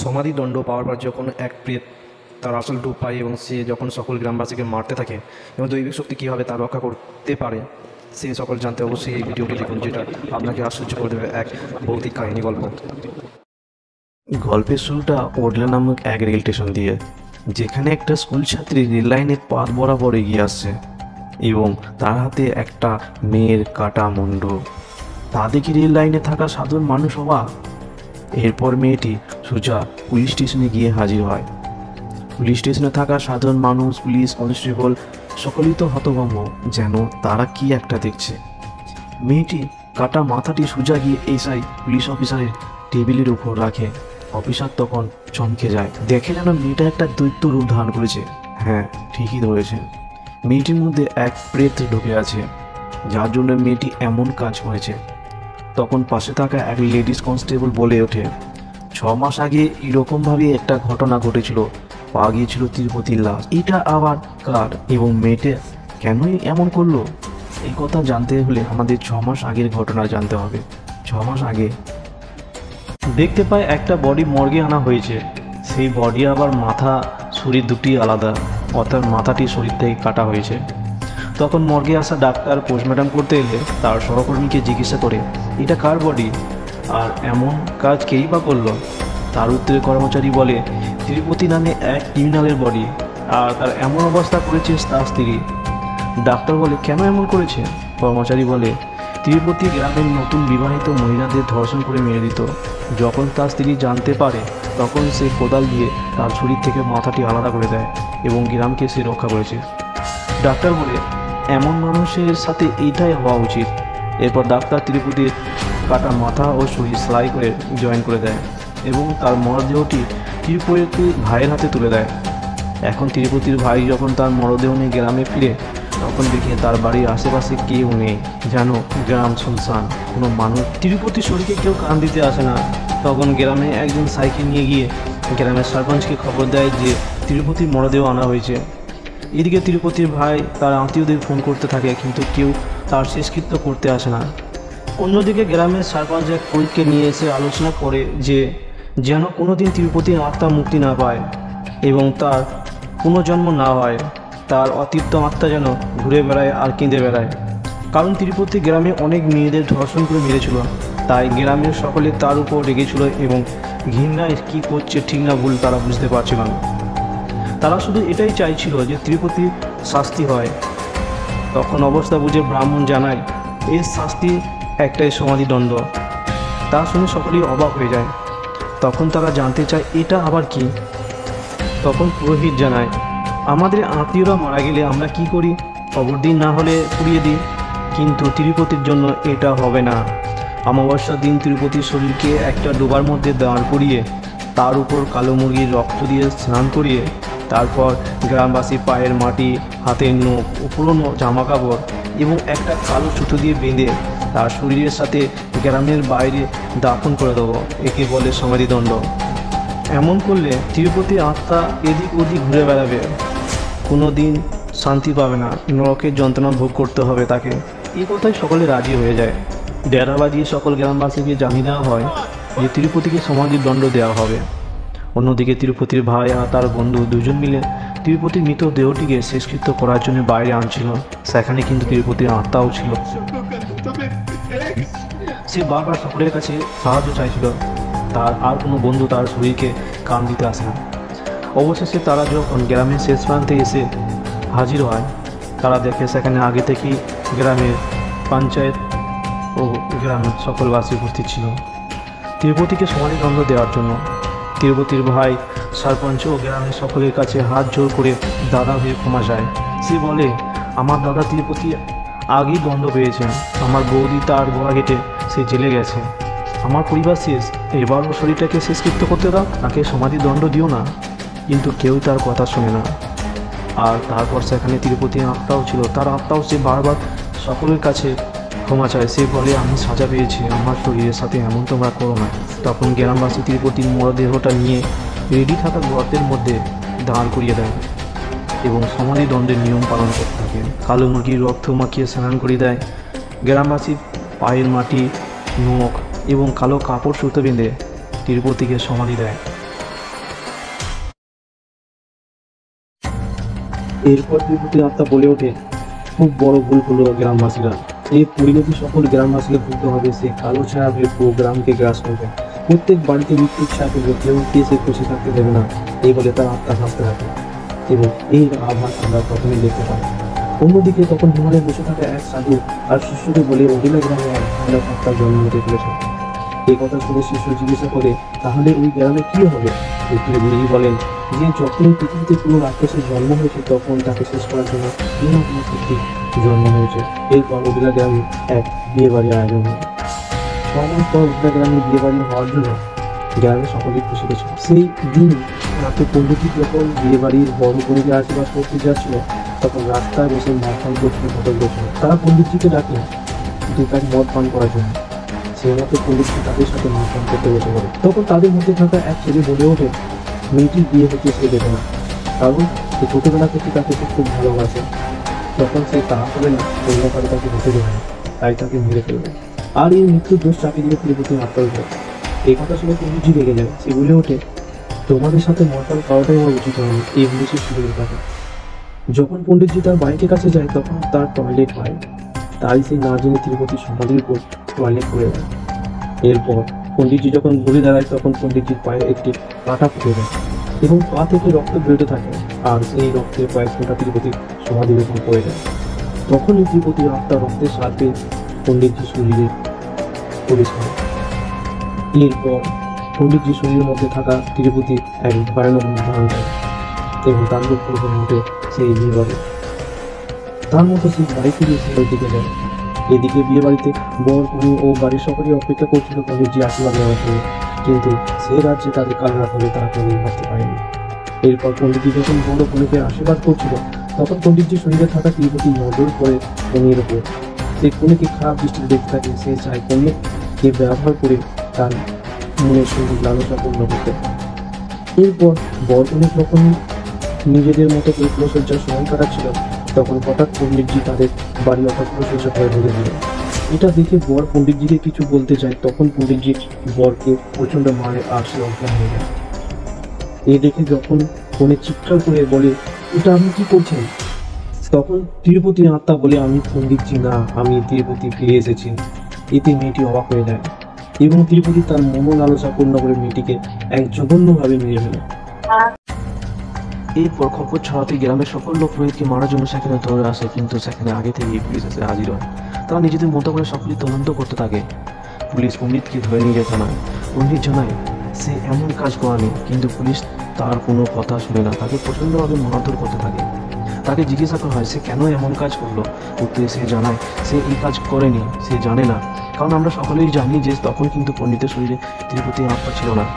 সমাধিদণ্ড পাওয়ার পর যখন এক প্রেত তার আসল রূপ পায় এবং সে যখন সকল গ্রামবাসীকে মারতে থাকে এবং দৈবিক শক্তি কীভাবে তা রক্ষা করতে পারে সে সকল জানতে অবশ্যই এই ভিডিওটি দেখুন, যেটা আপনাকে আশ্চর্য করে দেবে। এক ভৌতিক কাহিনী গল্প। গল্পের শুরুটা ওডলা নামক এক রেল স্টেশন দিয়ে, যেখানে একটা স্কুল ছাত্রী রেল লাইনের পাত বরাবর এগিয়ে আসছে এবং তার হাতে একটা মেয়ের কাটা মুন্ড। তা দেখে রেল লাইনে থাকা সাধারণ মানুষ অবাক। এরপর মেয়েটি সোজা পুলিশ স্টেশনে গিয়ে হাজির হয়। পুলিশ স্টেশনে থাকা সাধারণ মানুষ, পুলিশ কনস্টেবল সকলেই তো হতভম্ব, যেন তারা কি একটা দেখছে। মেয়েটি কাটা মাথাটি সোজা গিয়ে এসআই পুলিশ অফিসারের টেবিলের উপর রাখে। অফিসার তখন চমকে যায়, দেখে যেন মেয়েটা একটা দৈত্য রূপ ধারণ করেছে। হ্যাঁ, ঠিকই ধরেছে, মেয়েটির মধ্যে এক প্রেত ঢুকে আছে, যার জন্য মেয়েটি এমন কাজ করেছে। তখন পাশে থাকা এক লেডিস কনস্টেবল বলে ওঠে, 6 মাস আগে এরকমভাবে একটা ঘটনা ঘটেছিল, পাওয়া গিয়েছিল তিরুপতির লাশ। এটা আবার কার এবং মেয়েটা কেনই এমন করলো? এই কথা জানতে হলে আমাদের 6 মাস আগের ঘটনা জানতে হবে। 6 মাস আগে দেখতে পায় একটা বডি মর্গে আনা হয়েছে। সেই বডি আবার মাথা শরীর দুটি আলাদা, অর্থাৎ মাথাটি শরীর থেকে কাটা হয়েছে। তখন মর্গে আসা ডাক্তার পোস্টমর্টম করতে এলে তার সহকর্মীকে জিজ্ঞাসা করে, এটা কার বডি আর এমন কাজ কেই বা করলো? তার উত্তরে কর্মচারী বলে, তিরুপতি নামে এক ক্রিমিনালের বডি, আর তার এমন অবস্থা করেছে তার স্ত্রী। ডাক্তার বলে, কেন এমন করেছে? কর্মচারী বলে, তিরুপতি গ্রামের নতুন বিবাহিত মহিলাদের ধর্ষণ করে মেরে দিত। যখন তার স্ত্রী জানতে পারে তখন সে কোদাল দিয়ে তার শরীর থেকে মাথাটি আলাদা করে দেয় এবং গ্রামকে সে রক্ষা করেছে। ডাক্তার বলে, এমন মানুষের সাথে এইটাই হওয়া উচিত। এরপর ডাক্তার তিরুপতির কাটা মাথা ও শরীর সেলাই করে জয়েন করে দেয় এবং তার মরদেহটি তিরুপতির ভাইয়ের হাতে তুলে দেয়। এখন তিরুপতির ভাই যখন তার মরদেহ নিয়ে গ্রামে ফিরে, তখন দেখে তার বাড়ির আশেপাশে কেউ নেই, যেন গ্রাম শুনশান, কোনো মানুষ তিরুপতির শরীরকে কেউ কান দিতে আসে না। তখন গ্রামে একজন সাইকেল নিয়ে গিয়ে গ্রামের সরপঞ্চকে খবর দেয় যে তিরুপতির মরদেহ আনা হয়েছে। এদিকে তিরুপতির ভাই তার আত্মীয়দের ফোন করতে থাকে, কিন্তু কেউ তার শেষকৃত্য করতে আসে না। অন্যদিকে গ্রামের সরপঞ্চ এক পুরোহিতকে নিয়ে এসে আলোচনা করে যে যেন কোনোদিন তিরুপতির আত্মা মুক্তি না পায় এবং তার পুনর্জন্ম না হয়, তার অতৃপ্ত আত্মা যেন ঘুরে বেড়ায় আর কেঁদে বেড়ায়। কারণ তিরুপতি গ্রামে অনেক মেয়েদের ধর্ষণ করে মেরেছিল, তাই গ্রামের সকলে তার উপর রেগেছিল এবং ঘৃণায় কী করছে ঠিক না ভুল তারা বুঝতে পারছিল না। তারা শুধু এটাই চাইছিল যে তিরুপতি শাস্তি হয়। তখন অবস্থা বুঝে ব্রাহ্মণ জানায়, এর শাস্তি একটাই, সমাধিদণ্ড। তা শুনে সকলেই অবাক হয়ে যায়। তখন তারা জানতে চায় এটা আবার কি। তখন পুরোহিত জানায়, আমাদের আত্মীয়রা মারা গেলে আমরা কি করি? খবর দিন, না হলে পুড়িয়ে দিই, কিন্তু তিরুপতির জন্য এটা হবে না। অমাবস্যার দিন তিরুপতির শরীরকে একটা ডোবার মধ্যে দাঁড় করিয়ে তার উপর কালো মুরগির রক্ত দিয়ে স্নান করিয়ে, তারপর গ্রামবাসী পায়ের মাটি, হাতের নখ ও পুরনো জামা কাপড় এবং একটা কালো সুতো দিয়ে বেঁধে তার শরীরের সাথে গ্রামের বাইরে দাফন করে দেবো। একে বলে সমাধিদণ্ড। এমন করলে তিরুপতি আত্মা এদিক ওদিক ঘুরে বেড়াবে, কোনো দিন শান্তি পাবে না, নরকের যন্ত্রণা ভোগ করতে হবে তাকে। এই কথায় সকলে রাজি হয়ে যায়। ডেরা বাজিয়ে সকল গ্রামবাসীকে জানিয়ে দেওয়া হয় যে তিরুপতিকে সমাধির দণ্ড দেওয়া হবে। অন্যদিকে তিরুপতির ভাই আর তার বন্ধু দুজন মিলে তিরুপতির মৃতদেহটিকে শেষকৃত্য করার জন্য বাইরে আনছিল। সেখানে কিন্তু তিরুপতির আত্মাও ছিল। সে বারবার সকলের কাছে সাহায্য চাইছিল, তার আর কোনো বন্ধু তার শরীরকে কান দিতে আসে না। অবশেষে তারা যখন গ্রামের শেষ প্রান্তে এসে হাজির হয়, তারা দেখে সেখানে আগে থেকেই গ্রামের পঞ্চায়েত ও গ্রামের সকলবাসী উপস্থিত ছিল তিরুপতিকে সমাধিদণ্ড দেওয়ার জন্য। তিরুপতির ভাই সরপঞ্চ ও গ্রামের সকলের কাছে হাত জোর করে দাদা হয়ে ক্ষমা চায়। সে বলে, আমার দাদা তিরুপতি আগেই দণ্ড পেয়েছেন, আমার বৌদি তার গোড়া ঘেটে সে জেলে গেছে, আমার পরিবার শেষ, এবারও শরীরটাকে শেষকৃত্য করতে দাও, তাকে সমাধি দণ্ড দিও না। কিন্তু কেউ তার কথা শোনে না। আর তারপর সেখানে তিরুপতির আত্মাও ছিল, তার আত্মাও সে বারবার সকলের কাছে ক্ষমা চায়। সে বলে, আমি সাজা পেয়েছি, আমার শরীরের সাথে এমন তোমরা করো না। তখন গ্রামবাসী তিরুপতির মরদেহটা নিয়ে রেডি থাকা গর্তের মধ্যে দাঁড় করিয়ে দেয় এবং সমাধিদণ্ডের নিয়ম পালন করতে থাকে। কালো মুরগির রক্ত মাখিয়ে স্নান করিয়ে দেয়। গ্রামবাসী পায়ের মাটি, নখ এবং কালো কাপড় সুতো বেঁধে তিরুপতিকে সমাধি দেয়। এরপর তিরুপতির আত্মা বলে ওঠে, খুব বড় ভুল হলো গ্রামবাসীরা, এই পরিণতি সকল গ্রামবাসীকে ভুলতে হবে। সে কালো ছায়া পুরো গ্রামকে গ্রাস করবে, প্রত্যেক বাড়িতে মৃত্যুর ছায়া ফেলবে, কেউ সে খুশি থাকতে দেবে না। এই বলে তার আত্মা ভাসতে থাকে এবং এই আভাস আমরা প্রথমে দেখতে পাই। অন্যদিকে তখন হিমালয়ে বসে থাকা এক সাধু আর শিষ্যকে বলে অডিলা গ্রামে এক ভয়ানক আত্মার জন্ম হতে চলেছে। এই কথা শুনে শিষ্য জিজ্ঞাসা করে, তাহলে ওই গ্রামে কি হবে? উত্তরে গুরুজি বলেন যে যখন পৃথিবীতে পুরো রাক্ষসের জন্ম হয়েছে তখন তাকে শেষ করার জন্য কোনো কোনো শক্তি জন্ম হয়েছে। এরপর অডিলা গ্রামে এক বিয়ে বাড়ির আয়োজন হয়। 6 মাস পর অডিলা গ্রামে বিয়ে বাড়ি হওয়ার জন্য গ্রামে সকলেই খুশি হয়েছিল। সেই দিন রাতে পণ্ডিতজি যখন বিয়ে বাড়ির বড় পরিবারে আশীর্বাদ করতে যাচ্ছিল তখন রাস্তায় বসে মদ পান করছিল, হোটেল করছিল। তারা পণ্ডিতজিকে ডাকে 2 প্যাক মদ পান করার জন্য। সেই মতো পণ্ডিতজি তাদের সাথে মদ পান করতে বসে পড়ে। তখন তাদের মধ্যে থাকা এক ছেলে বলে ওঠে, মেয়েটির বিয়ে হচ্ছে সে দেবে না, কারণ সে ছোটবেলা থেকে তাকে খুব ভালোবাসে। যখন সে তা হবে না অন্য কারো তাকে হতে দেবে না, তাই তাকে মেরে ফেলবে। আর এই মৃত্যুর দোষ চাপিয়ে দিলে তিরুপতি আত্মার উপর। এই কথা শুনে পণ্ডিতজি রেগে যায়। সে বলে ওঠে, তোমাদের সাথে মদ করাটাই আমার উচিত হয়নি। এই বলে সে শুরু থাকে। যখন পণ্ডিতজি তার বাইকের কাছে যায় তখন তার টয়লেট হয়, তাই সে না জেনে তিরুপতি সমাধির উপর টয়লেট করে দেয়। এরপর পণ্ডিতজি যখন ঘুরে দাঁড়ায় তখন পণ্ডিতজির পায়ে একটি কাঁটা ফুটে যায় এবং পা থেকে রক্ত বেরোতে থাকে, আর সেই রক্তের কয়েক ফোঁটা তিরুপতির সমাধির উপর পড়ে যায়। তখনই তিরুপতির আত্মা রক্তের সাথে পণ্ডিতজির শরীরে প্রবেশ করে। এরপর পণ্ডিতজির শরীরের মধ্যে থাকা তিরুপতি এক ভয়ানক রূপ ধারণ করে এবং তার রূপ পূর্বে উঠে সেই বিয়ে বাড়ি। তার মতো সেই বাড়ি ফিরে সে ওই দিকে যায়। এদিকে বিয়ে বাড়িতে বর কনে ও বাড়ির সকলেই অপেক্ষা করছিল পণ্ডিতজি আশীর্বাদ নেওয়ার জন্য, কিন্তু সে রাজ্যে তাদের কাল রাত হবে তারা কোনোদিন ভাবতে পারেনি। এরপর পণ্ডিতজি যখন বড় কনেকে আশীর্বাদ করছিল তখন পণ্ডিতজির শরীরে থাকা তিরুপতি নজর পড়ে কনের উপর। সে কনেকে খারাপ দৃষ্টিতে দেখতে থাকে। সে চায় কনেকে ব্যবহার করে তার মনের সঙ্গে লালসা পূর্ণ করতে। এরপর বর কনে যখন নিজেদের মতো করে ফুলসজ্জার সময় কাটাচ্ছিল তখন হঠাৎ পণ্ডিতজি তাদের বাড়ি অর্থাৎ ফুলসজ্জা করে ঢুকে দিল। এটা দেখে বর পণ্ডিতজিকে কিছু বলতে চায়, তখন পণ্ডিতজি বরকে প্রচণ্ড মারে আর সে অজ্ঞান হয়ে যায়। এই দেখে যখন কনে চিৎকার করে বলে, এটা আপনি কি করছেন? তখন তিরুপতি আত্মা বলে, আমি পণ্ডিতজি না, আমি তিরুপতি ফিরে এসেছি। এতে মেয়েটি অবাক হয়ে যায় এবং তিরুপতি তার মনোলালসা পূর্ণ করে মেয়েটিকে এক জঘন্যভাবে মেরে ফেলে। এরপর খবর ছড়াতে গ্রামের সকল লোক রোহিতকে মারার জন্য সেখানে দৌড়ে আসে, কিন্তু সেখানে আগে থেকেই পুলিশ এসে হাজির হয়। তারা নিজেদের মতো করে সকলেই তদন্ত করতে থাকে। পুলিশ পণ্ডিতকে ধরে নিয়ে যায় থানায়। পণ্ডিত জানায় সে এমন কাজ করেনি, কিন্তু পুলিশ তার কোনো কথা শুনে না, তাকে প্রচণ্ডভাবে মারধর করতে থাকে। তাকে জিজ্ঞাসা করা হয় সে কেন এমন কাজ করলো। উত্তরে সে জানায় সে এই কাজ করেনি, সে জানে না, কারণ আমরা সকলেই জানি যে তখন কিন্তু পণ্ডিতের শরীরে তিরুপতি আত্মা ছিল না।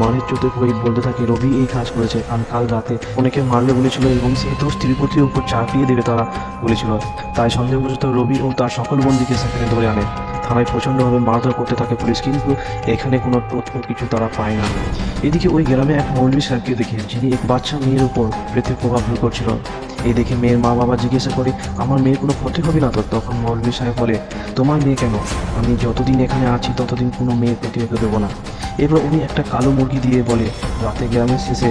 মানের চোটে পুরোহিত বলতে থাকে রবি এই কাজ করেছে, আর কাল রাতে অনেকে মারবে বলেছিল এবং সেই দোষ তিরুপতির উপর চাপিয়ে দেবে তারা বলেছিল। তাই সন্দেহবশত রবি ও তার সকল বন্দীকে সেখানে ধরে আনে। থানায় প্রচণ্ডভাবে মারধর করতে থাকে পুলিশ, কিন্তু এখানে কোনো তথ্য কিছু তারা পায় না। এদিকে ওই গ্রামে এক মৌলভী সাহেবকে দেখে, যিনি এক বাচ্চা মেয়ের উপর প্রেতের প্রভাব ভুল করছিল। এই দেখে মেয়ের মা বাবা জিজ্ঞাসা করে, আমার মেয়ের কোনো ক্ষতি হবে না তো? তখন মৌলভী সাহেব বলে, তোমার মেয়ে কেন, আমি যতদিন এখানে আছি ততদিন কোনো মেয়ের ক্ষতি হতে দেবো না। এরপর উনি একটা কালো মুরগি দিয়ে বলে রাতে গ্রামের শেষে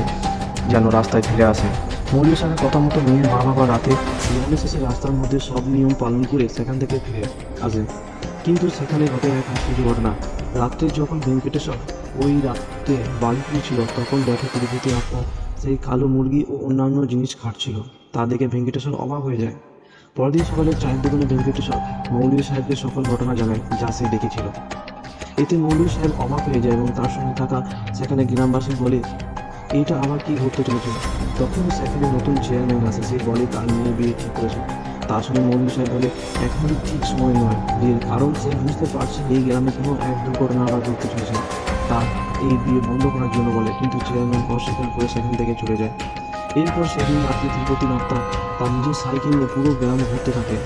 যেন রাস্তায় ফিরে আসে। মৌলভী সাহেবের কথা মতো মেয়ের মা বাবা রাতে গ্রামের শেষে রাস্তার মধ্যে সব নিয়ম পালন করে সেখান থেকে ফিরে আসে। কিন্তু সেখানে ঘটে এক আশ্চর্য ঘটনা। রাত্রে যখন ভেঙ্কটেশ্বর ওই রাতে বাড়ি ফিরেছিল তখন দেখে তিরুপতি আত্মা সেই কালো মুরগি ও অন্যান্য জিনিস খাটছিল। তা দেখে ভেঙ্কটেশ্বর অবাক হয়ে যায়। পরদিন সকালে চায়ের দোকানে ভেঙ্কটেশ্বর মৌলভী সাহেবকে সকল ঘটনা জানায় যা সে দেখেছিল। এতে মৌলভী সাহেব অবাক হয়ে যায় এবং তার সঙ্গে থাকা সেখানে গ্রামবাসী বলে, এইটা আবার কি ঘটতে চলেছে। তখন সেখানে নতুন চেয়ারম্যান আসে, সে বলে তার মেয়ে বিয়ে ঠিক করেছে। তার সঙ্গে মৌলভী সাহেব বলে এখনই ঠিক সময় নয় বিয়ের, কারণ সে বুঝতে পারছে এই গ্রামে কোনো এক দুর্ঘটনা আবার ঘটতে চলেছে। তার এই বিয়ে বন্ধ করার জন্য বলে, কিন্তু চেয়ারম্যান অস্বীকার করে সেখান থেকে চলে যায়। এরপর সেদিন রাত্রে তিরুপতি আত্মা তার নিজের সাইকেল নিয়ে পুরো গ্রাম ঘুরতে থাকে।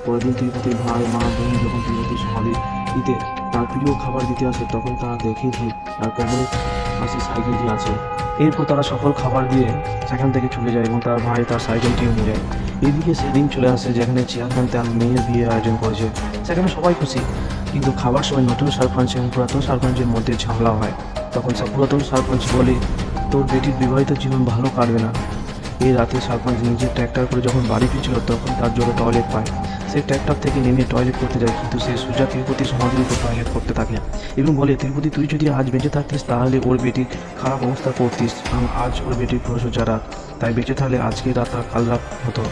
পরের দিন তিরুপতির ভাই মা বোন যখন তিরুপতির সমাধি দিতে তার প্রিয় খাবার দিতে আসে তখন তারা দেখে যে তার কোমরে পাশে সাইকেলটি আছে। এরপর তারা সকল খাবার দিয়ে সেখান থেকে চলে যায় এবং তার ভাই তার সাইকেলটিও নিয়ে যায়। এদিকে সেদিন চলে আসে যেখানে চেয়ারম্যান তার মেয়ের বিয়ে আয়োজন করেছে। সেখানে সবাই খুশি, কিন্তু খাবার সময় নতুন সারপঞ্চ এবং পুরাতন সারপঞ্চের মধ্যে ঝামেলা হয়। তখন পুরাতন সারপঞ্চ বলে, তোর বেটির বিবাহিত জীবন ভালো কাটবে না, এই রাতে সারপাঞ্চ নিজের ট্র্যাক্টর করে যখন বাড়ি ফিরছিল তখন তার জন্য টয়লেট পায়। সে ট্র্যাক্টর থেকে নেমে টয়লেট করতে যায়, কিন্তু সে সুজা তিরুপতি সমাধির উপর টয়লেট করতে থাকে এবং বলে, তিরুপতি তুই যদি আজ বেঁচে থাকতিস তাহলে ওর বেটির খারাপ অবস্থা করতিস। আজ ওর বেটির পুরো সোজা রাত, তাই বেঁচে থাকলে আজকে রাত আর কাল রাত হতো।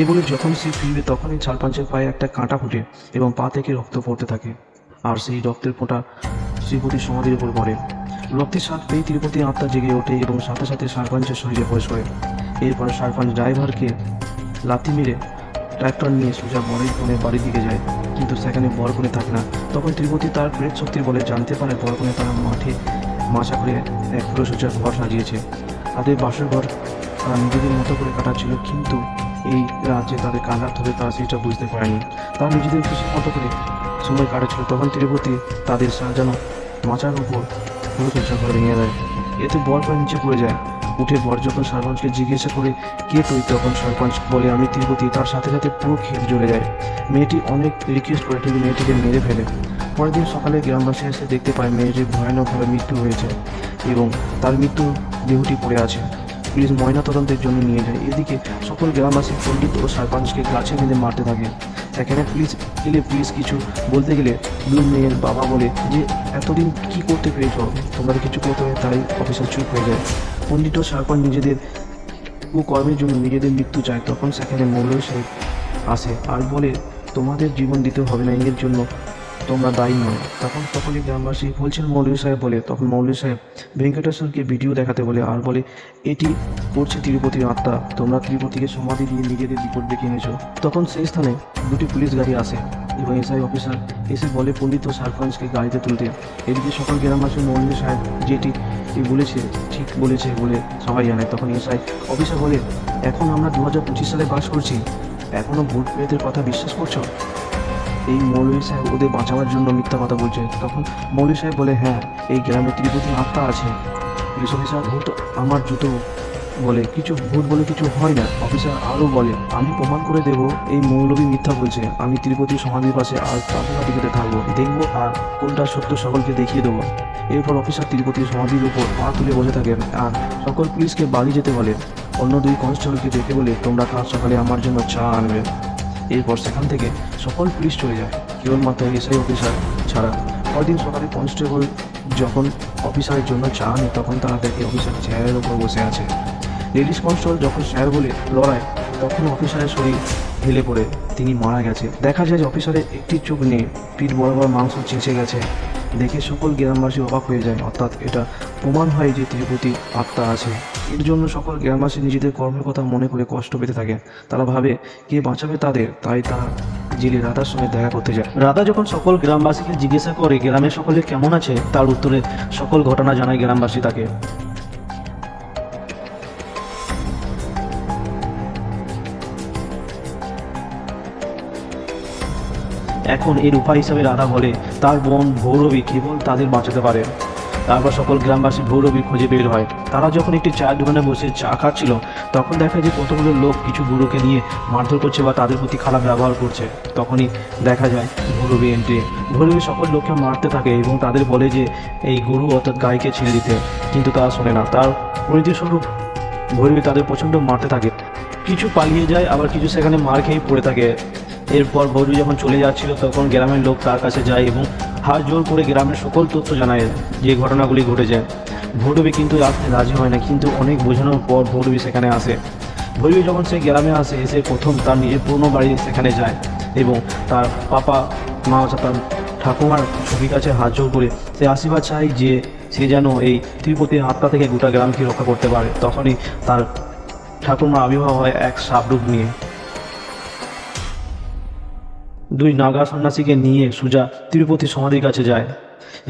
এ বলে যখন সে ফিরবে তখনই সারপাঞ্চের পায়ে একটা কাঁটা ফুটে এবং পা থেকে রক্ত পড়তে থাকে, আর সেই রক্তের ফোঁটা শ্রীপতির সমাধির উপর পড়ে। রক্তের স্বাদ পেয়ে তিরুপতি আত্মা জেগে ওঠে এবং সাথে সাথে সারপাঞ্চের শরীরে প্রবেশ করে। এরপর সারপাঞ্চ ড্রাইভারকে লাথি মেরে ট্র্যাক্টর নিয়ে সোজা বরের কোণে বাড়ির দিকে যায়, কিন্তু সেখানে বরকনে থাকে না। তখন তিরুপতি তার প্রেত শক্তির বলে জানতে পারে বরকনে তারা মাঠে মাচা করে এক পুরো সোজা ঘর সাজিয়েছে। তাদের বাসর ঘর তারা নিজেদের মতো করে কাটাচ্ছিল, কিন্তু এই রাজ্যে তাদের কাল রাত হবে তারা সেটা বুঝতে পারেনি। তারা নিজেদের খুশি মতো করে সময় কাটাচ্ছিল। তখন তিরুপতি তাদের সাজানো মাচার উপর পুরো সোজা ঘর ভেঙে দেয়। এতে বর প্রায় নিচে পড়ে যায়। উঠে বর যখন সরপঞ্চকে জিজ্ঞাসা করে কে তুই, তখন সরপঞ্চ বলে আমি তিরুপতি। তার সাথে সাথে পুরো ক্ষেত জ্বলে যায়। মেয়েটি অনেক রিকোয়েস্ট করে কিন্তু মেয়েটিকে মেরে ফেলে। পরের দিন সকালে গ্রামবাসী এসে দেখতে পায় মেয়েটির ভয়ানকভাবে মৃত্যু হয়েছে এবং তার মৃত্যু দেহটি পড়ে আছে। পুলিশ ময়নাতদন্তের জন্য নিয়ে যায়। এদিকে সকল গ্রামবাসী পণ্ডিত ও সরপঞ্চকে গাছে বেঁধে মারতে থাকে। সেখানে পুলিশ কিছু বলতে গেলে দুই মেয়ের বাবা বলে যে এতদিন কি করতে পেরেছ, তোমরা কিছু করতে হবে, তাই অফিসার চুপ হয়ে যায়। পণ্ডিত ও সরপঞ্চ নিজেদের কর্মের জন্য নিজেদের মৃত্যু চায়। তখন সেখানে মৌলভী সাহেব আসে আর বলে তোমাদের জীবন দিতে হবে না, এর জন্য তোমরা দায়ী নয়। তখন সকলে গ্রামবাসী বলছেন মৌলভী সাহেব বলে। তখন মৌলভী সাহেব ভেঙ্কটেশ্বরকে ভিডিও দেখাতে বলে আর বলে এটি করছে তিরুপতির আত্মা, তোমরা তিরুপতিকে সমাধি দিয়ে নিজেদের বিপদ ডেকে এনেছো। তখন সেই স্থানে দুটি পুলিশ গাড়ি আসে এবং এসআই অফিসার এসে বলে পণ্ডিত ও সারপঞ্চকে গাড়িতে তুলতে। এদিকে সকল গ্রামবাসী মৌলভী সাহেব যেটি বলেছে ঠিক বলেছে বলে সবাই জানে। তখন এসআই অফিসার বলে এখন আমরা 2025 সালে বাস করছি, এখনও ভূত প্রেতের কথা বিশ্বাস করছো? এই মৌলভী সাহেব ওদের বাঁচাবার জন্য মিথ্যা কথা বলছে। তখন মৌলভী সাহেব বলে হ্যাঁ, এই গ্রামে তিরুপতির আত্মা আছে। পুলিশ অফিসার ভূত আমার জুতো বলে কিছু ভূত বলে কিছু হয় না। অফিসার আরও বলে আমি প্রমাণ করে দেব এই মৌলভী মিথ্যা বলছে, আমি তিরুপতি সমাধির পাশে আজ প্রার্থনা দিকে থাকবো, দেখবো আর কোনটা সত্য সকলকে দেখিয়ে দেবো। এরপর অফিসার তিরুপতির সমাধির উপর পা তুলে বসে থাকেন আর সকল পুলিশকে বাড়ি যেতে বলে। অন্য দুই কনস্টেবলকে দেখে বলে তোমরা কাল সকালে আমার জন্য চা আনবে। এরপর সেখান থেকে সকল পুলিশ চলে যায়, কেবলমাত্র এসআই অফিসার ছাড়া। পরদিন সকালে কনস্টেবল যখন অফিসারের জন্য চা আনে তখন তারা দেখে অফিসার চেয়ারের উপর বসে আছে। লেডিস কনস্টেবল যখন স্যার বলে লড়ায় তখন অফিসারের শরীর ঢেলে পড়ে তিনি মারা গেছে। দেখা যায় যে অফিসারের একটি চোখ নেই, পিঠ বরাবর মাংস চেঁচে গেছে। দেখে সকল গ্রামবাসী অবাক হয়ে যায়, অর্থাৎ এটা প্রমাণ হয় যে তিরুপতি আত্মা আছে। এর জন্য সকল গ্রামবাসী নিজেদের কর্মের কথা মনে করে কষ্ট পেতে থাকে। তারা ভাবে কে বাঁচাবে তাদের, তাই তারা জেলে রাধার সঙ্গে দেখা করতে যায়। রাধা যখন সকল গ্রামবাসীকে জিজ্ঞাসা করে গ্রামের সকলে কেমন আছে, তার উত্তরে সকল ঘটনা জানায় গ্রামবাসী তাকে। এখন এর উপায় হিসাবে রাধা বলে তার বোন ভৈরবী কেবল তাদের বাঁচাতে পারে। তারপর সকল গ্রামবাসী ভৈরবীর খোঁজে বের হয়। তারা যখন একটি চায়ের দোকানে বসে চা খাচ্ছিল তখন দেখা যায় কতগুলো লোক কিছু গরুকে নিয়ে মারধর করছে বা তাদের প্রতি খারাপ ব্যবহার করছে। তখনই দেখা যায় ভৈরবী এন্ট্রি। ভৈরবী সকল লোককে মারতে থাকে এবং তাদের বলে যে এই গরু অর্থাৎ গাইকে ছেড়ে দিতে, কিন্তু তারা শোনে না। তার পরিণতিস্বরূপ ভৈরবী তাদের প্রচণ্ড মারতে থাকে। কিছু পালিয়ে যায়, আবার কিছু সেখানে মার খেয়ে পড়ে থাকে। এরপর ভৈরবী যখন চলে যাচ্ছিল তখন গ্রামের লোক তার কাছে যায় এবং হাত জোর করে গ্রামের সকল তথ্য জানায় যে ঘটনাগুলি ঘটেছে। ভৈরবী কিন্তু আসতে রাজি হয় না, কিন্তু অনেক বোঝানোর পর ভৈরবী সেখানে আসে। ভৈরবী যখন সে গ্রামে আসে এসে প্রথম তার নিজের পুরনো বাড়ি সেখানে যায় এবং তার পাপা মা তার ঠাকুমার ছবির কাছে হাত জোর করে সে আশীর্বাদ চায় যে সে যেন এই তিরুপতির আত্মা থেকে গোটা গ্রামকে রক্ষা করতে পারে। তখনই তার ঠাকুমার আবির্ভাব হয় এক সাপরূপ নিয়ে। দুই নাগা সন্ন্যাসীকে নিয়ে সুজা তিরুপতি সমাধির কাছে যায়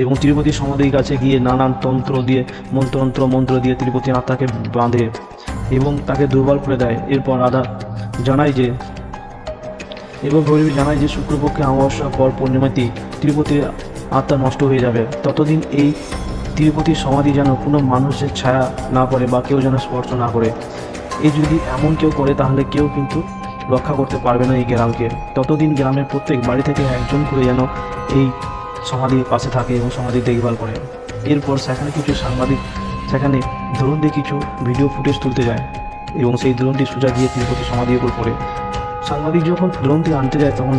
এবং তিরুপতি সমাধির কাছে গিয়ে নানান মন্ত্র দিয়ে তিরুপতি আত্মাকে বাঁধে এবং তাকে দুর্বল করে দেয়। এরপর রাধা জানায় যে ভৈরবী জানায় যে শুক্রপক্ষে অমাবস্যার পর পূর্ণিমাতেই তিরুপতির আত্মা নষ্ট হয়ে যাবে। ততদিন এই তিরুপতির সমাধি যেন কোনো মানুষের ছায়া না পড়ে বা কেউ যেন স্পর্শ না করে। এই যদি এমন কেউ করে তাহলে কেউ কিন্তু রক্ষা করতে পারবে না এই গ্রামকে। ততদিন গ্রামের প্রত্যেক বাড়ি থেকে একজন করে যেন এই সমাধির পাশে থাকে এবং সমাধির দেখভাল করে। এরপর সেখানে কিছু সাংবাদিক সেখানে ধরুন দিয়ে কিছু ভিডিও ফুটেজ তুলতে যায় এবং সেই দ্রোণটি সোজা গিয়ে তিরুপতি সমাধির উপর পড়ে। সাংবাদিক যখন দ্রোণটি আনতে যায় তখন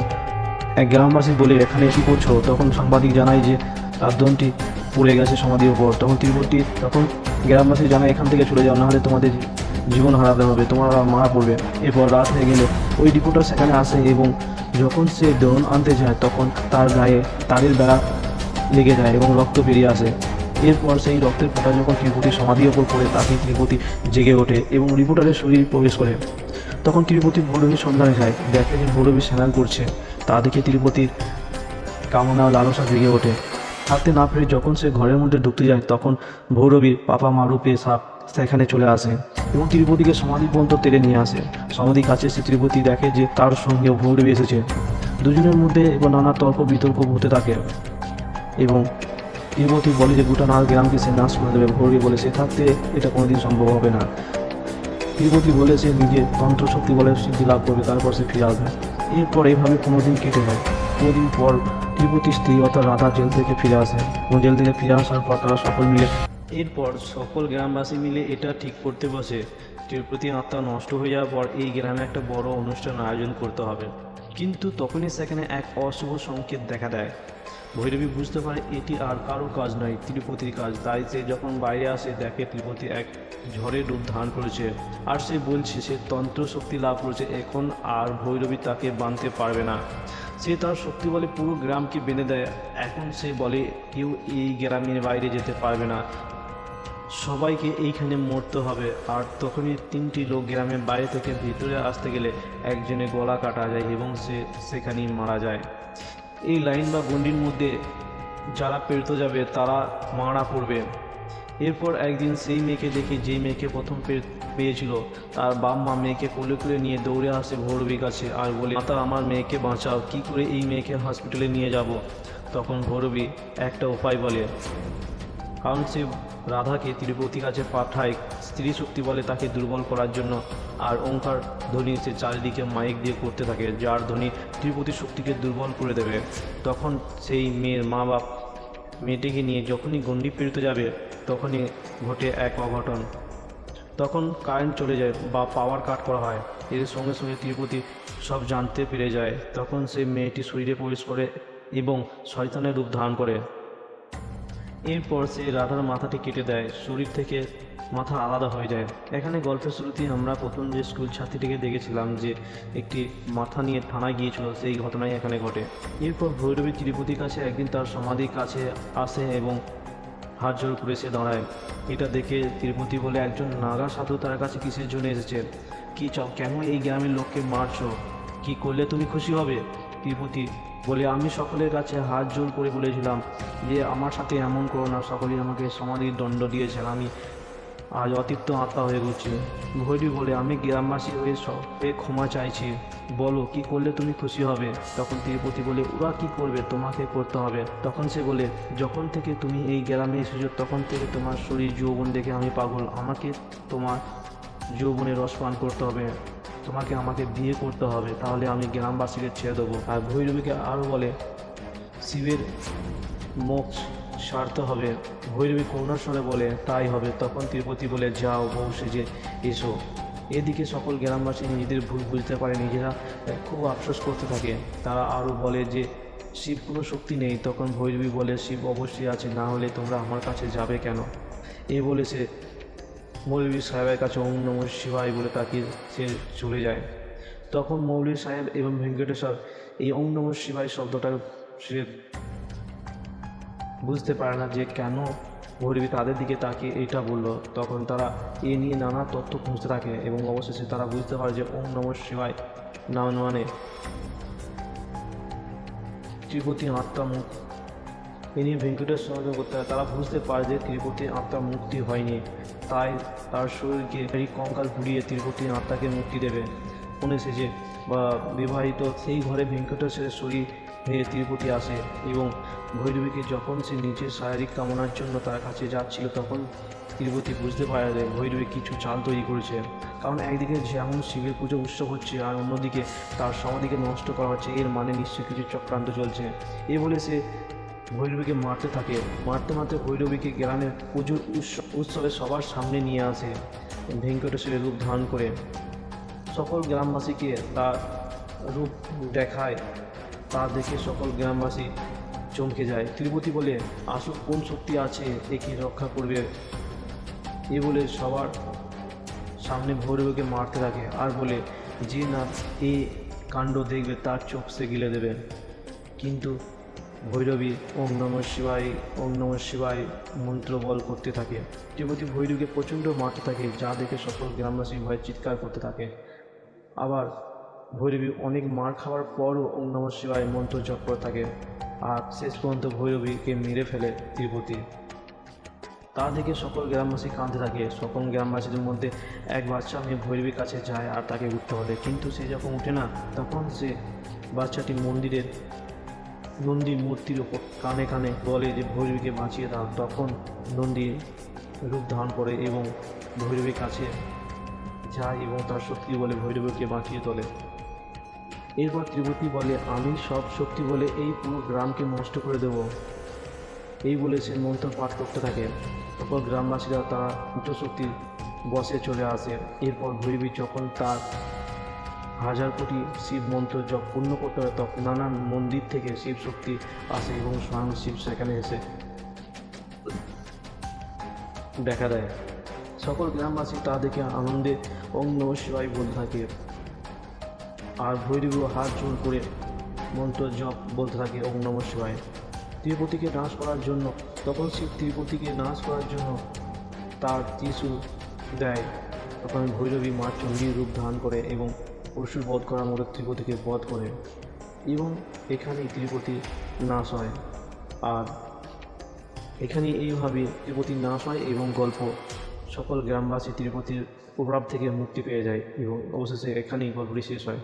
এক গ্রামবাসী বলে, এখানে কী করছো? তখন সাংবাদিক জানায় যে তার দ্রোণটি পড়ে গেছে সমাধির উপর। তখন গ্রামবাসী জানায়, এখান থেকে চলে যাও, নাহলে তোমাদের জীবন হারাতে হবে, তোমরা মারা পড়বে। এরপর রাত হয়ে গেলে ওই রিপোর্টার সেখানে আসে এবং যখন সে দ্রোণ আনতে যায় তখন তার গায়ে তারের বেড়া লেগে যায় এবং রক্ত বেরিয়ে আসে। এরপর সেই রক্তের ফোঁটা যখন তিরুপতির সমাধির ওপর পড়ে তাকে তিরুপতি জেগে ওঠে এবং রিপোর্টারের শরীর প্রবেশ করে। তখন তিরুপতি ভৈরবীর সন্ধানে যায়, দেখে যে ভৈরবী স্নান করছে। তা দেখে তিরুপতির কামনা ও লালসা জেগে ওঠে। থাকতে না পেরে যখন সে ঘরের মধ্যে ঢুকতে যায় তখন ভৈরবীর পাপা মা রূপে সাপ সেখানে চলে আসে এবং তিরুপতিকে সমাধি পর্যন্ত টেনে নিয়ে আসে। সমাধির কাছে সে তিরুপতি দেখে যে তার সঙ্গে ভৈরবী এসেছে। দুজনের মধ্যে এবং নানা তর্ক বিতর্ক হতে থাকে এবং তিরুপতি বলে যে গোটা গ্রামকে সে নাশ করে দেবে। ভৈরবী বলে সে থাকতে এটা কোনোদিন সম্ভব হবে না। তিরুপতি বলে সে নিজে তন্ত্রশক্তি বলে সিদ্ধি লাভ করবে, তারপর সে ফিরে আসবে। এরপর এইভাবে 15 দিন কেটে যায়। 15 দিন পর তিরুপতির স্ত্রী অর্থাৎ রাধা জেল থেকে ফিরে আসে এবং জেল থেকে ফিরে আসার পর তারা সকল গ্রামবাসী মিলে এটা ঠিক করতে বসে, তিরুপতি আত্মা নষ্ট হয়ে যাওয়ার পর এই গ্রামে একটা বড় অনুষ্ঠান আয়োজন করতে হবে। কিন্তু তখনই সেখানে এক অশুভ সংকেত দেখা দেয়। ভৈরবী বুঝতে পারে এটি আর কারো কাজ নয়, তিরুপতির কাজ। তাই সে যখন বাইরে আসে দেখে তিরুপতি এক ঝড়ের রূপ ধারণ করেছে আর সে বলছে সে তন্ত্র শক্তি লাভ করেছে, এখন আর ভৈরবী তাকে বাঁধতে পারবে না। সে তার শক্তি বলে পুরো গ্রামকে বেঁধে দেয়। এখন সে বলে কেউ এই গ্রামের বাইরে যেতে পারবে না, সবাইকে এইখানে মরতে হবে। আর তখনই 3টি লোক গ্রামের বাইরে থেকে ভিতরে আসতে গেলে একজনের গলা কাটা যায় এবং সে সেখানেই মারা যায়। এই লাইন বা গণ্ডির মধ্যে যারা পেরোতে যাবে তারা মারা পড়বে। এরপর একদিন সেই মেয়েকে দেখে যেই মেয়েকে প্রথম পেয়েছিল তার বাপ মা মেয়েকে কোলে করে নিয়ে দৌড়ে আসে ভৈরবীর কাছে আর বলে, মাতা আমার মেয়েকে বাঁচাও, কী করে এই মেয়েকে হসপিটালে নিয়ে যাব? তখন ভৈরবী একটা উপায় বলে, কারণ সে রাধাকে তিরুপতির কাছে পাঠায় স্ত্রী শক্তি বলে তাকে দুর্বল করার জন্য। আর ওঙ্কার ধ্বনি সে চারিদিকে মাইক দিয়ে করতে থাকে, যার ধ্বনি তিরুপতির শক্তিকে দুর্বল করে দেবে। তখন সেই মেয়ের মা বাপ মেয়েটিকে নিয়ে যখনই গণ্ডি পেরোতে যাবে তখনই ঘটে এক অঘটন। তখন কারেন্ট চলে যায় বা পাওয়ার কাট করা হয়। এর সঙ্গে সঙ্গে তিরুপতি সব জানতে পেরে যায়। তখন সে মেয়েটি শরীরে প্রবেশ করে এবং শয়তানের রূপ ধারণ করে। এরপর সে রাধার মাথাটি কেটে দেয়, শরীর থেকে মাথা আলাদা হয়ে যায়। এখানে গল্পের শুরুতেই আমরা প্রথম যে স্কুল ছাত্রীটিকে দেখেছিলাম যে একটি মাথা নিয়ে থানায় গিয়েছিল, সেই ঘটনাই এখানে ঘটে। এরপর ভৈরবী তিরুপতির কাছে একদিন তার সমাধির কাছে আসে এবং হাত জোর করে সে দাঁড়ায়। এটা দেখে তিরুপতি বলে, একজন নাগা সাধু তার কাছে কিসের জন্য এসেছে? কী চাও? কেন এই গ্রামের লোককে মারছো? কি করলে তুমি খুশি হবে? তিরুপতি বলে, আমি সকলের কাছে হাত জোর করে বলেছিলাম যে আমার সাথে এমন করো না, সকলেই আমাকে সমাধির দণ্ড দিয়েছেন, আমি আজ অতৃপ্ত আত্মা হয়ে ঘুরছি। ভৈরবী বলে, আমি গ্রামবাসী হয়ে সবে ক্ষমা চাইছি, বলো কি করলে তুমি খুশি হবে? তখন তিরুপতি বলে, ওরা কি করবে, তোমাকে করতে হবে। তখন সে বলে, যখন থেকে তুমি এই গ্রামে এসেছো তখন থেকে তোমার শরীর যৌবন দেখে আমি পাগল, আমাকে তোমার যৌবনের রস পান করতে হবে, তোমাকে আমাকে বিয়ে করতে হবে, তাহলে আমি গ্রামবাসীকে ছেড়ে দেবো। আর ভৈরবীকে আরও বলে, শিবের মুখ সারতে হবে। ভৈরবী করুণার স্বরে বলে, তাই হবে। তখন তিরুপতি বলে, যাও বউ সেজে এসো। এদিকে সকল গ্রামবাসী নিজেদের ভুল বুঝতে পারে, নিজেরা খুব আফসোস করতে থাকে। তারা আরও বলে যে শিব কোনো শক্তি নেই। তখন ভৈরবী বলে, শিব অবশ্যই আছে, না হলে তোমরা আমার কাছে যাবে কেন? এই বলে সে মৌলভী সাহেবের কাছে ওম নমঃ শিবায় বলে তাকে সে চলে যায়। তখন মৌলভী সাহেব এবং ভেঙ্কটেশ্বর এই ওম নমঃ শিবায় শব্দটা সে বুঝতে পারে না যে কেন ভৈরবী তাদের দিকে তাকিয়ে এটা বলল। তখন তারা এ নিয়ে নানা তথ্য খুঁজতে থাকে এবং অবশেষে তারা বুঝতে পারে যে ওম নমঃ শিবায় নাম মানে তিরুপতি আত্মা মুক্ত। এ নিয়ে ভেঙ্কটেশ্বর সহযোগ করতে হয়। তারা বুঝতে পারে যে তিরুপতি আত্মা মুক্তি হয়নি, তাই তার শরীরকে এই কঙ্কাল পুড়িয়ে তিরুপতি আত্মাকে মুক্তি দেবে। মনে সেজে বা বিবাহিত সেই ঘরে ভেঙ্কটেশ্বরের শরীর হয়ে তিরুপতি আসে এবং ভৈরবীকে যখন সে নিজের শারীরিক কামনার জন্য তার কাছে যাচ্ছিল তখন তিরুপতি বুঝতে পারে যে ভৈরবী কিছু চাল তৈরি করেছে। কারণ একদিকে যেমন শিবের পুজো উৎসব হচ্ছে আর অন্যদিকে তার সমাধিকে নষ্ট করা হচ্ছে, এর মানে নিশ্চয়ই কিছু চক্রান্ত চলছে। এ বলে সে ভৈরবীকে মারতে থাকে। মারতে মারতে ভৈরবীকে গ্রামের পুজোর উৎসবে সবার সামনে নিয়ে আসে ভেঙ্কটেশ্বরের রূপ ধারণ করে সকল গ্রামবাসীকে তার রূপ দেখায়। তা দেখে সকল গ্রামবাসী চমকে যায়। তিরুপতি বলে, আসল কোন শক্তি আছে একে রক্ষা করবে? এ বলে সবার সামনে ভৈরবীকে মারতে থাকে আর বলে, যে না এ কাণ্ড দেখবে তার চোখ সে গিলে দেবে। কিন্তু ভৈরবী ওম নমঃ শিবায় ওম নমঃ শিবায় মন্ত্র বল করতে থাকে। তিরুপতি ভৈরবীকে প্রচণ্ড মারতে থাকে, যা দেখে সকল গ্রামবাসী ভয়ে চিৎকার করতে থাকে। আবার ভৈরবী অনেক মার খাওয়ার পরও ওম নমঃ শিবায় মন্ত্র জপ করে থাকে আর শেষ পর্যন্ত ভৈরবীকে মেরে ফেলে তিরুপতি। তা দেখে সকল গ্রামবাসী কাঁদতে থাকে। সকল গ্রামবাসীদের মধ্যে এক বাচ্চা মেয়ে ভৈরবীর কাছে যায় আর তাকে উঠতে বলে, কিন্তু সে যখন উঠে না তখন সে বাচ্চাটি মন্দিরের নন্দীর মূর্তির ওপর কানে কানে বলে যে ভৈরবীকে বাঁচিয়ে দাও। তখন নন্দী রূপ ধারণ করে এবং ভৈরবীর কাছে যায় এবং তার শক্তি বলে ভৈরবীকে বাঁচিয়ে তোলে। এরপর তিরুপতি বলে, আমি সব শক্তি বলে এই পুরো গ্রামকে নষ্ট করে দেব। এই বলে সে মন্ত্র পাঠ করতে থাকে। তারপর গ্রামবাসীরা তারা উচ্চ শক্তির বসে চলে আসে। এরপর ভৈরবী যখন তার 1000 কোটি শিব মন্ত্র জপ পূর্ণ করতে হয় তখন নানান মন্দির থেকে শিব শক্তি আসে এবং স্বয়ং শিব সেখানে এসে দেখা দেয়। সকল গ্রামবাসী তা দেখে আনন্দে ওম নমঃ শিবায় বলতে থাকে আর ভৈরবীও হাত জোর করে মন্ত্র জপ বলতে থাকে ওম নমঃ শিবায়। তিরুপতিকে নাশ করার জন্য তখন শিব তিরুপতিকে নাশ করার জন্য তার ত্রিশূল দেয়। তখন ভৈরবী মা চণ্ডীর রূপ ধারণ করে এবং পরশুর বধ করার মতো তিরুপতিকে বধ করে এবং এখানেই তিরুপতি নাশ হয়। আর এখানে এইভাবে তিরুপতির নাশ হয় এবং গল্প সকল গ্রামবাসী তিরুপতির প্রভাব থেকে মুক্তি পেয়ে যায় এবং অবশেষে এখানেই গল্পটি শেষ হয়।